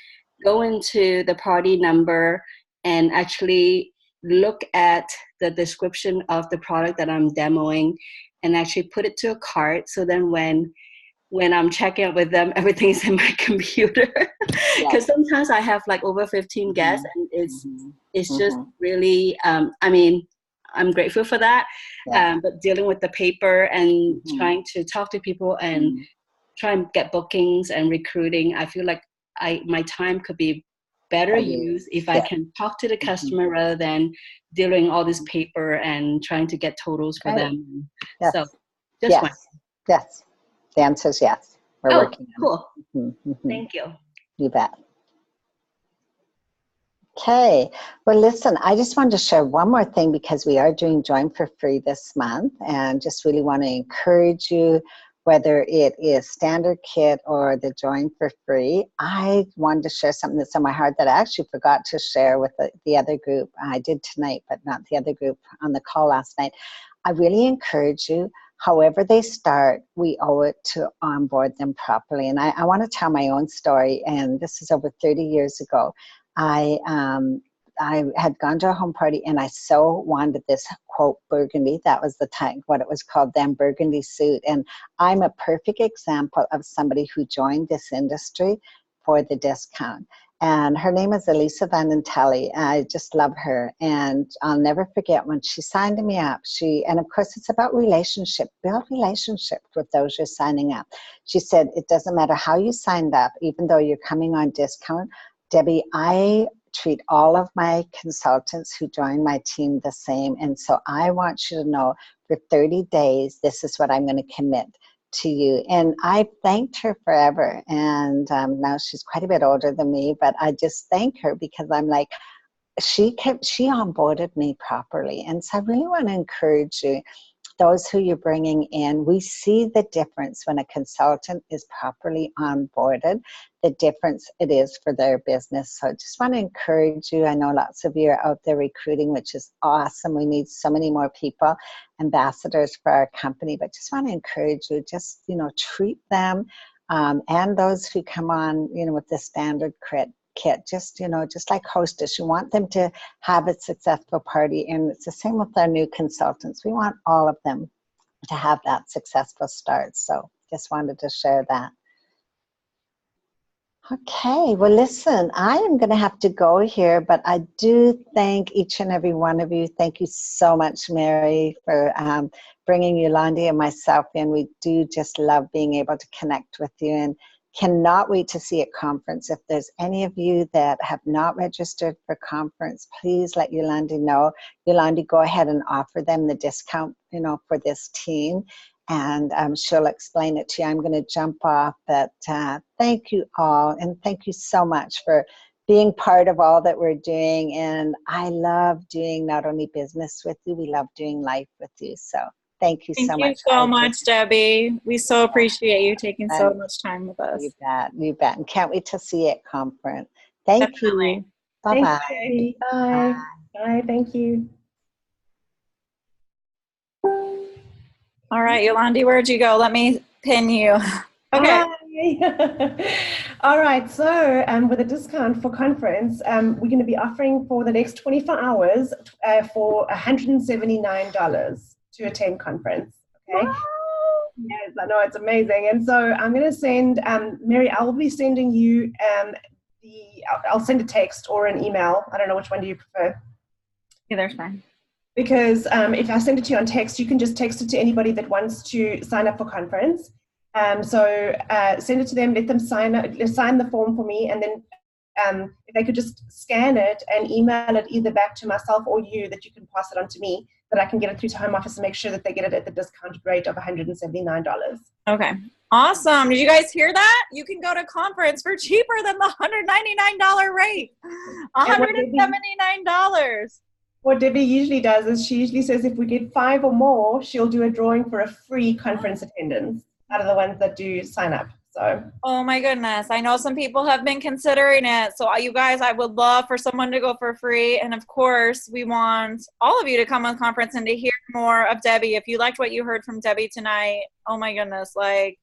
go into the party number and actually look at the description of the product that I'm demoing and actually put it to a cart, so then when I'm checking out with them, everything's in my computer? Because sometimes I have like over 15 guests, and it's just really, I mean, I'm grateful for that, but dealing with the paper and trying to talk to people and try and get bookings and recruiting, I feel like my time could be better used if I can talk to the customer rather than dealing all this paper and trying to get totals for them. So just one. Yes. The answer is yes. We're working on it. Cool. Thank you. You bet. Okay. Well, listen, I just wanted to share one more thing because we are doing Join for Free this month, and just really want to encourage you, whether it is standard kit or the Join for Free. I wanted to share something that's on my heart that I actually forgot to share with the other group. I did tonight, but not the other group on the call last night. I really encourage you, however they start, we owe it to onboard them properly. And I want to tell my own story, and this is over 30 years ago. I had gone to a home party and I so wanted this quote burgundy. That was the time, what it was called then, burgundy suit. And I'm a perfect example of somebody who joined this industry for the discount. And her name is Elisa Vanantelli. I just love her. And I'll never forget when she signed me up. And of course it's about relationship, build relationships with those you're signing up. She said, it doesn't matter how you signed up, even though you're coming on discount, Debbie, I treat all of my consultants who join my team the same. And so I want you to know for 30 days, this is what I'm going to commit to you. And I thanked her forever. And now she's quite a bit older than me, but I just thank her because I'm like, she onboarded me properly. And so I really want to encourage you, those who you're bringing in, we see the difference when a consultant is properly onboarded, the difference it is for their business. So I just want to encourage you. I know lots of you are out there recruiting, which is awesome. We need so many more people, ambassadors for our company, but just want to encourage you, just, treat them and those who come on, with the standard kit, just like hostess, you want them to have a successful party. And it's the same with our new consultants. We want all of them to have that successful start. So just wanted to share that. Okay, well, listen, I am going to have to go here, but I do thank each and every one of you. Thank you so much, Mary, for bringing Yolandi and myself in. We do just love being able to connect with you, and cannot wait to see you at conference. If there's any of you that have not registered for conference, please let Yolandi know. Yolandi, go ahead and offer them the discount, for this team. And she'll explain it to you. I'm going to jump off, but thank you all. And thank you so much for being part of all that we're doing. And I love doing not only business with you, we love doing life with you. So thank you so much. Thank you so much, Debbie. We so appreciate you taking so much time with us. You bet. And can't wait to see you at conference. Thank you. Bye-bye. Thanks, bye. Bye. Thank you. All right, Yolandi, where'd you go? Let me pin you. Okay. Hi. All right. So, with a discount for conference, we're going to be offering for the next 24 hours for $179 to attend conference. Okay. Wow. Yes, I know it's amazing. And so I'm going to send, Mary, I will be sending you I'll send a text or an email. I don't know which one do you prefer. Either's fine. Because if I send it to you on text, you can just text it to anybody that wants to sign up for conference. So send it to them, let them sign the form for me, and then if they could just scan it and email it either back to myself or you, that you can pass it on to me, that I can get it through to Home Office and make sure that they get it at the discounted rate of $179. Okay. Awesome. Did you guys hear that? You can go to conference for cheaper than the $199 rate. $179. What Debbie usually does is she usually says if we get 5 or more, she'll do a drawing for a free conference attendance out of the ones that do sign up. So. Oh my goodness. I know some people have been considering it. So you guys, I would love for someone to go for free. And of course, we want all of you to come on conference and to hear more of Debbie. If you liked what you heard from Debbie tonight, oh my goodness, like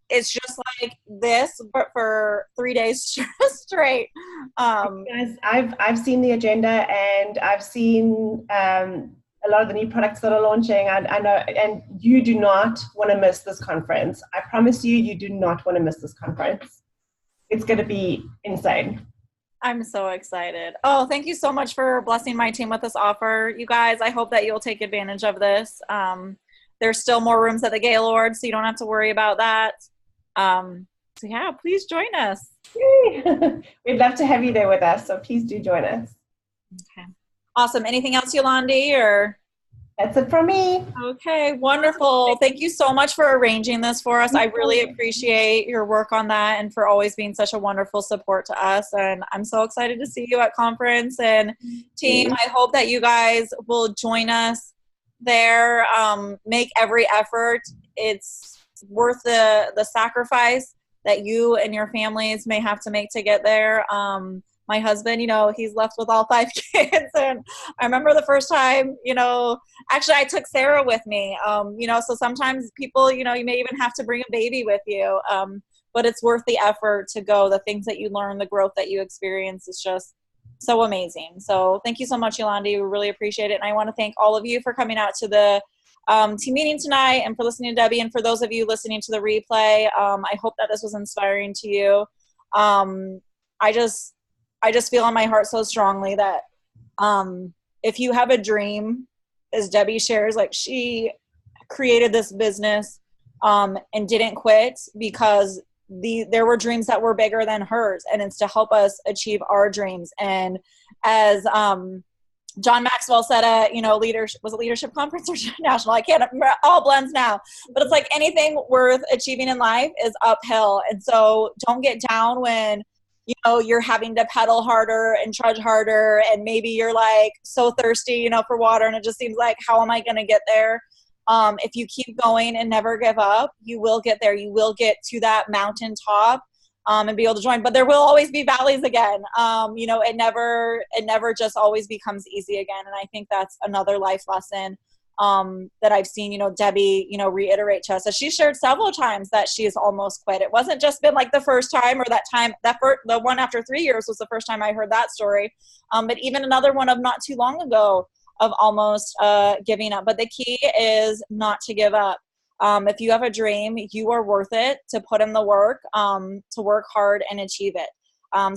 it's just like this, but for 3 days straight. Guys, I've seen the agenda, and I've seen a lot of the new products that are launching. I know, and you do not want to miss this conference. I promise you, you do not want to miss this conference. It's going to be insane. I'm so excited. Oh, thank you so much for blessing my team with this offer. You guys, I hope that you'll take advantage of this. There's still more rooms at the Gaylord, so you don't have to worry about that. So yeah, please join us. We'd love to have you there with us, so please do join us. Okay. Awesome. Anything else, Yolandi, or? That's it from me. Okay, wonderful. Thank you so much for arranging this for us. I really appreciate your work on that and for always being such a wonderful support to us. And I'm so excited to see you at conference. And team, I hope that you guys will join us there. Make every effort. It's worth the sacrifice that you and your families may have to make to get there. My husband, he's left with all 5 kids. And I remember the first time, actually I took Sarah with me, so sometimes people, you may even have to bring a baby with you. But it's worth the effort to go. The things that you learn, the growth that you experience is just so amazing. So thank you so much, Yolandi. We really appreciate it. And I want to thank all of you for coming out to the team meeting tonight and for listening to Debbie, and for those of you listening to the replay. I hope that this was inspiring to you. I just feel in my heart so strongly that if you have a dream, as Debbie shares, like she created this business and didn't quit because there were dreams that were bigger than hers, and it's to help us achieve our dreams. And as John Maxwell said at, leadership conference or national? I can't remember, all blends now. But it's like anything worth achieving in life is uphill. And so don't get down when, you're having to pedal harder and trudge harder. And maybe you're like so thirsty, for water. And it just seems like, how am I going to get there? If you keep going and never give up, you will get there. You will get to that mountaintop. And be able to join, but there will always be valleys again. It never just always becomes easy again. And I think that's another life lesson that I've seen, Debbie, reiterate to us. As she shared several times that she has almost quit. It wasn't just been like the first time, or the one after 3 years was the first time I heard that story. But even another one of not too long ago of almost giving up. But the key is not to give up. If you have a dream, you are worth it to put in the work, to work hard and achieve it.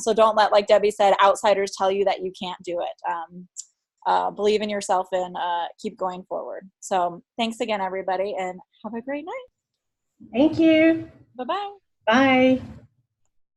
So don't let, like Debbie said, outsiders tell you that you can't do it. Believe in yourself and keep going forward. So thanks again, everybody, and have a great night. Thank you. Bye-bye. Bye.